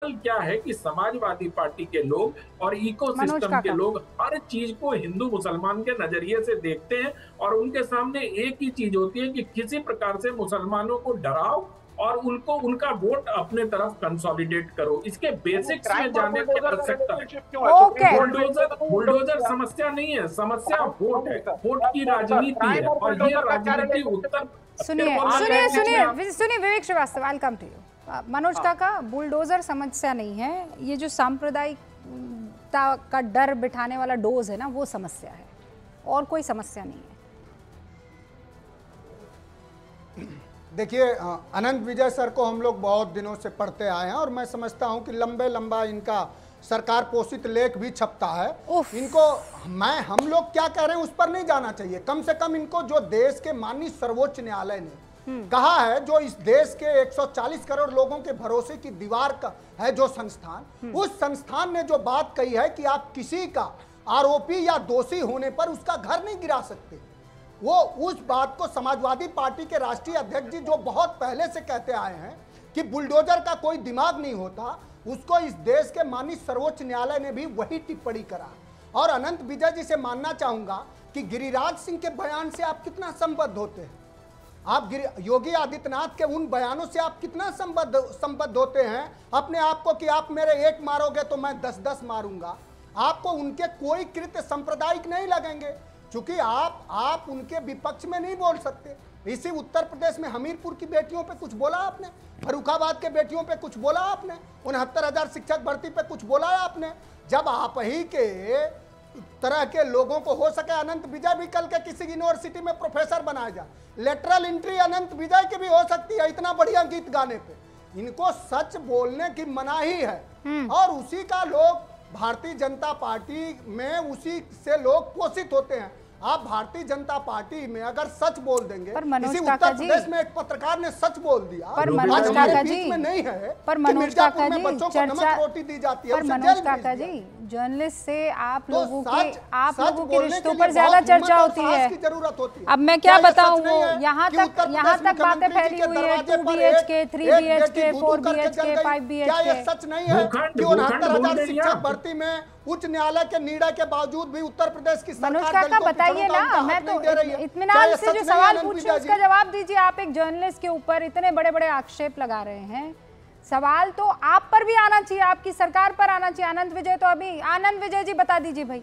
क्या है कि समाजवादी पार्टी के लोग और मनोज इकोसिस्टम के काका। लोग हर चीज को हिंदू मुसलमान के नजरिए से देखते हैं और उनके सामने एक ही चीज होती है कि किसी प्रकार से मुसलमानों को डराओ और उनको उनका वोट अपने तरफ कंसोलिडेट करो। इसके तो वो बेसिक्स में क्राइम और जाने की बुलडोजर का आवश्यकता है। रिलेशनशिप क्यों है? Supreme okay. कोर्ट ने इसलिए बुलडोजर तो वो उठा बुलडोजर दिया। समस्या नहीं है, समस्या वोट है। सर, वोट की सर, राजनीति है क्राइम और और ये बुलडोजर का क्या राजनीति रिलेशनशिप है? उत्तर फिर सुनिए बोलना सुनिए चाहेंगे इसमें आप? सुनिए सुनिए विवेक श्रीवास्तव, आई कम टू यू। मनोज काका, बुलडोजर समस्या नहीं है, ये जो सांप्रदायिकता का डर बिठाने वाला डोज है ना, वो समस्या है, और कोई समस्या नहीं है। देखिए, अनंत विजय सर को हम लोग बहुत दिनों से पढ़ते आए हैं और मैं समझता हूं कि लंबे लंबा इनका सरकार पोषित लेख भी छपता है। इनको हम लोग क्या कह रहे हैं उस पर नहीं जाना चाहिए। कम से कम इनको जो देश के माननीय सर्वोच्च न्यायालय ने कहा है, जो इस देश के 140 करोड़ लोगों के भरोसे की दीवार का है जो संस्थान, उस संस्थान ने जो बात कही है कि आप किसी का आरोपी या दोषी होने पर उसका घर नहीं गिरा सकते, वो उस बात को समाजवादी पार्टी के राष्ट्रीय अध्यक्ष जी जो बहुत पहले से कहते आए हैं कि बुलडोजर का कोई दिमाग नहीं होता, उसको इस देश के माननीय सर्वोच्च न्यायालय ने भी वही टिप्पणी करा। और अनंत विजय जी से मानना चाहूंगा कि गिरिराज सिंह के बयान से आप कितना संबद्ध होते हैं, आप योगी आदित्यनाथ के उन बयानों से आप कितना संबद्ध होते हैं अपने आप को कि आप मेरे एक मारोगे तो मैं 10-10 मारूंगा। आपको उनके कोई कृत्य सांप्रदायिक नहीं लगेंगे, क्योंकि आप उनके विपक्ष में नहीं बोल सकते। इसी उत्तर प्रदेश में हमीरपुर की बेटियों पे कुछ बोला आपने, फर्रुखाबाद के बेटियों पे कुछ बोला आपने, 69,000 शिक्षक भर्ती पे कुछ बोला आपने। जब आप ही के तरह के लोगों को हो सके, अनंत विजय भी कल के किसी यूनिवर्सिटी में प्रोफेसर बनाया जाए, लेटरल एंट्री अनंत विजय की भी हो सकती है इतना बढ़िया गीत गाने पे। इनको सच बोलने की मनाही है और उसी का लोग भारतीय जनता पार्टी में उसी से लोग पोषित होते हैं। आप भारतीय जनता पार्टी में अगर सच बोल देंगे, किसी उत्तर प्रदेश में एक पत्रकार ने सच बोल दिया, पर मनोज काका जी में नहीं है, पर मनोज काका जी बच्चों को नमक रोटी दी जाती है, पर मनोज काका जी, जर्नलिस्ट से आप लोगों के रिश्तों पर ज्यादा चर्चा होती है। जरूरत होती है। अब मैं क्या बताऊं, यहाँ तक बातें फैली हुई है 2 BHK, 3 BHK, 4 BHK, 5 BHK। क्या ये सच नहीं है कि 69,000 शिक्षक भर्ती में उच्च न्यायालय के निर्णय के बावजूद भी उत्तर प्रदेश की सरकार मनोज काका बताइए ना, मैं तो इत्मीनान से जो सवाल पूछी उसका जवाब दीजिए। आप एक जर्नलिस्ट के ऊपर इतने बड़े बड़े आक्षेप लगा रहे हैं, सवाल तो आप पर भी आना चाहिए, आपकी सरकार पर आना चाहिए। आनंद विजय तो अभी, आनंद विजय जी बता दीजिए भाई।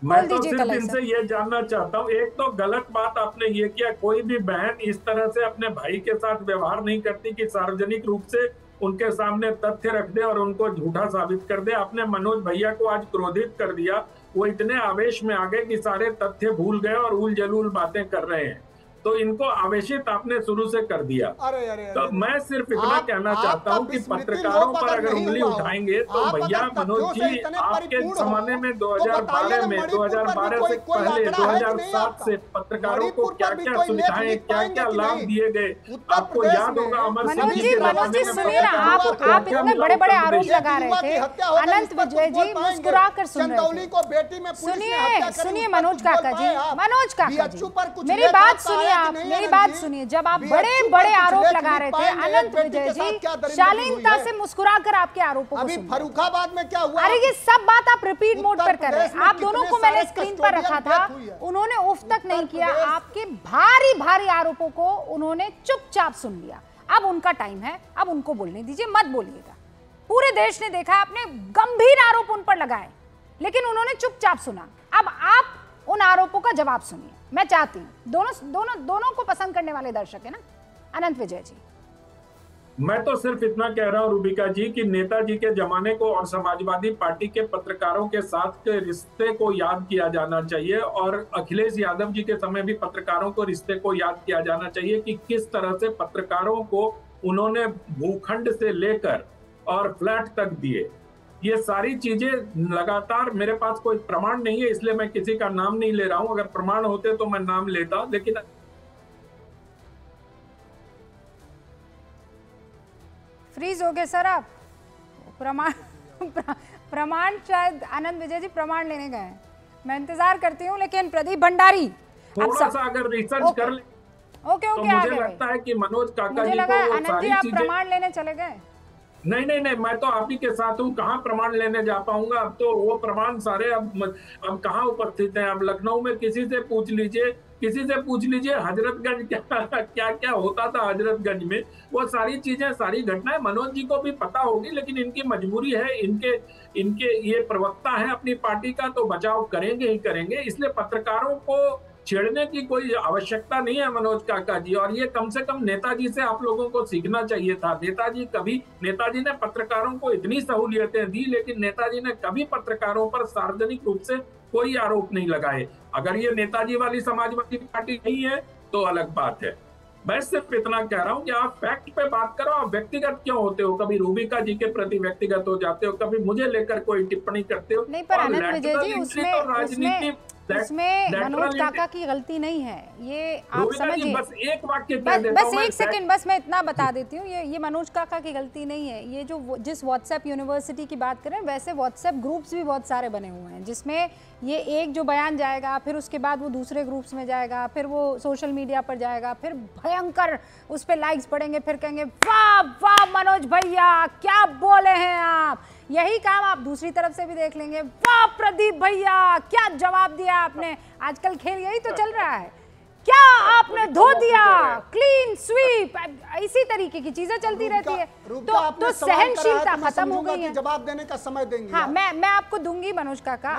मैं तो सिर्फ इनसे ये जानना चाहता हूँ, एक तो गलत बात आपने ये किया, कोई भी बहन इस तरह से अपने भाई के साथ व्यवहार नहीं करती कि सार्वजनिक रूप से उनके सामने तथ्य रख दे और उनको झूठा साबित कर दे। आपने मनोज भैया को आज क्रोधित कर दिया, वो इतने आवेश में आ गए कि सारे तथ्य भूल गए और उल जलूल बातें कर रहे हैं, तो इनको आवेशित आपने शुरू से कर दिया। तो मैं सिर्फ इतना कहना चाहता हूँ कि पत्रकारों पर अगर उंगली उठाएंगे तो भैया मनोज जी, आपके जमाने में 2012 में 2012 से पहले 2007 से पत्रकारों को क्या क्या सुविधाएं, क्या क्या लाभ दिए गए, आपको याद होगा अमर सिंह जी के मनोज जी सुनिए ना, आप इतने बड़े बड़े आरोप लगा रहे थे। अनंत विजय जी मुस्कुरा कर सुन रहे थे। सुनिए मनोज काका जी, मनोज काका जी मेरी बात सुनिए, आप मेरी बात सुनिए। जब आप बड़े बड़े आरोप लगा रहे थे, अनंत विजय जी शालीनता से मुस्कुरा कर आपके आरोपों को सुन। फर्रुखाबाद में क्या हुआ? अरे ये सब बात आप रिपीट मोड पर कर रहे हैं। आप दोनों को मैंने स्क्रीन पर रखा था, उन्होंने उफ तक नहीं किया, आपके भारी भारी आरोपों को उन्होंने चुपचाप सुन लिया। अब उनका टाइम है, अब उनको बोलने दीजिए, मत बोलिएगा। पूरे देश ने देखा, आपने गंभीर आरोप उन पर लगाए, लेकिन उन्होंने चुपचाप सुना। अब आप उन आरोपों का जवाब सुनिए। मैं चाहती हूं दोनों को पसंद करने वाले दर्शक है ना, अनंत विजय जी। मैं तो सिर्फ इतना कह रहा हूं रूबिका जी कि नेताजी के जमाने को और समाजवादी पार्टी के पत्रकारों के साथ के रिश्ते को याद किया जाना चाहिए, और अखिलेश यादव जी के समय भी पत्रकारों को रिश्ते को याद किया जाना चाहिए कि किस तरह से पत्रकारों को उन्होंने भूखंड से लेकर और फ्लैट तक दिए। ये सारी चीजें लगातार, मेरे पास कोई प्रमाण नहीं है इसलिए मैं किसी का नाम नहीं ले रहा हूं, अगर प्रमाण होते तो मैं नाम लेता, लेकिन फ्रीज हो गए सर आप। प्रमाण शायद आनंद विजय जी प्रमाण लेने गए हैं, मैं इंतजार करती हूँ। लेकिन प्रदीप भंडारी थोड़ा सा अगर रिसर्च कर ले ओके तो मुझे लगता है कि मनोज काका जी को आनंद जी आप प्रमाण लेने चले गए। नहीं नहीं नहीं, मैं तो आप ही के साथ हूँ, कहाँ प्रमाण लेने जा पाऊंगा। अब तो वो प्रमाण सारे अब कहाँ उपस्थित हैं। अब लखनऊ में किसी से पूछ लीजिए, किसी से पूछ लीजिए हजरतगंज क्या क्या होता था हजरतगंज में, वो सारी चीजें, सारी घटनाएं मनोज जी को भी पता होगी। लेकिन इनकी मजबूरी है, इनके ये प्रवक्ता है अपनी पार्टी का, तो बचाव करेंगे ही करेंगे। इसलिए पत्रकारों को छेड़ने की कोई आवश्यकता नहीं है मनोज काका जी। और ये कम से कम नेताजी से आप लोगों को सीखना चाहिए था। नेताजी ने पत्रकारों को इतनी सहूलियतें दी, लेकिन नेताजी ने कभी पत्रकारों पर सार्वजनिक रूप से कोई आरोप नहीं लगाए। अगर ये नेताजी वाली समाजवादी पार्टी नहीं है तो अलग बात है। मैं सिर्फ इतना कह रहा हूँ कि आप फैक्ट पे बात करो, आप व्यक्तिगत क्यों होते हो? कभी रूबिका जी के प्रति व्यक्तिगत हो जाते हो, कभी मुझे लेकर कोई टिप्पणी करते हो। नहीं, पर अनंत विजय जी उसमें मनोज काका की गलती नहीं है, ये आप समझिए। बस एक वाक्य, बस एक सेकंड, बस मैं इतना बता देती हूँ, ये मनोज काका की गलती नहीं है। ये जो जिस व्हाट्सएप यूनिवर्सिटी की बात करें, वैसे व्हाट्सएप ग्रुप्स भी बहुत सारे बने हुए हैं, जिसमें ये एक जो बयान जाएगा, फिर उसके बाद वो दूसरे ग्रुप्स में जाएगा, फिर वो सोशल मीडिया पर जाएगा, फिर भयंकर उस पर लाइक्स पड़ेंगे, फिर कहेंगे वाह वाह मनोज भैया क्या बोले हैं आप। यही काम आप दूसरी तरफ से भी देख लेंगे, वाह प्रदीप भैया क्या जवाब दिया आपने। आजकल खेल यही तो चल रहा है, क्या आपने धो दिया, क्लीन स्वीप, इसी तरीके की चीजें चलती रहती है। तो सहनशीलता खत्म हो गई है। जवाब देने का समय देंगे। हाँ, मैं आपको दूंगी मनोज काका।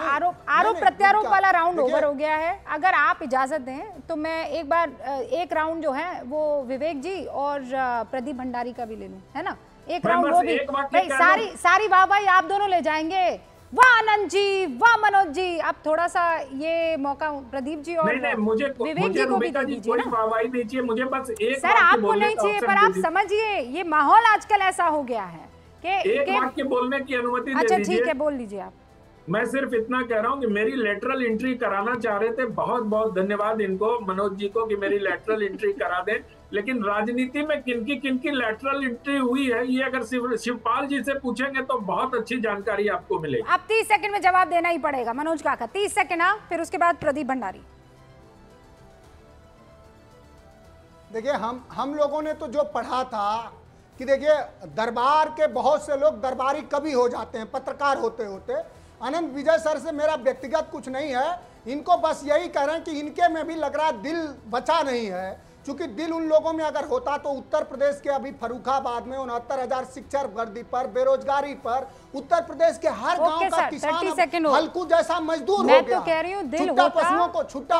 आरोप प्रत्यारोप वाला राउंड ओवर हो गया है। अगर आप इजाजत दें तो मैं एक बार एक राउंड जो है वो विवेक जी और प्रदीप भंडारी का भी ले लूं, है ना? एक राउंड वो भी भाई, सारी वाहवाही आप दोनों ले जाएंगे। वाह आनंद जी, वाह मनोज जी। अब थोड़ा सा ये मौका प्रदीप जी और विवेक जी को भी दीजिए ना। वाहवाही नहीं चाहिए मुझे, बस एक सर आपको नहीं चाहिए, पर आप समझिए ये माहौल आजकल ऐसा हो गया है कि एक वाक्य बोलने की अनुमति दे दीजिए। अच्छा ठीक है, बोल लीजिए आप। मैं सिर्फ इतना कह रहा हूँ कि मेरी लेटरल एंट्री कराना चाह रहे थे, बहुत बहुत धन्यवाद इनको, मनोज जी को, कि मेरी लेटरल एंट्री करा दें। लेकिन राजनीति में किनकी लेटरल एंट्री हुई है, ये अगर शिवपाल जी से पूछेंगे तो बहुत अच्छी जानकारी आपको मिलेगी। अब 30 सेकंड में जवाब देना ही पड़ेगा मनोज काका, 30 सेकंड। फिर उसके बाद प्रदीप भंडारी। देखिए हम लोगों ने तो जो पढ़ा था कि देखिए दरबार के बहुत से लोग दरबारी कवि हो जाते हैं पत्रकार होते होते। अनंत विजय सर से मेरा व्यक्तिगत कुछ नहीं है, इनको बस यही कह रहे हैं कि इनके में भी लग रहा है दिल बचा नहीं है। क्योंकि दिल उन लोगों में अगर होता तो उत्तर प्रदेश के अभी फर्रुखाबाद में 69,000 शिक्षक वर्दी पर, बेरोजगारी पर, उत्तर प्रदेश के हर गांव का किसान हल्कू जैसा मजदूर हो गया। मैं तो कह रही हूँ दिल होता, पशुओं को छुट्टा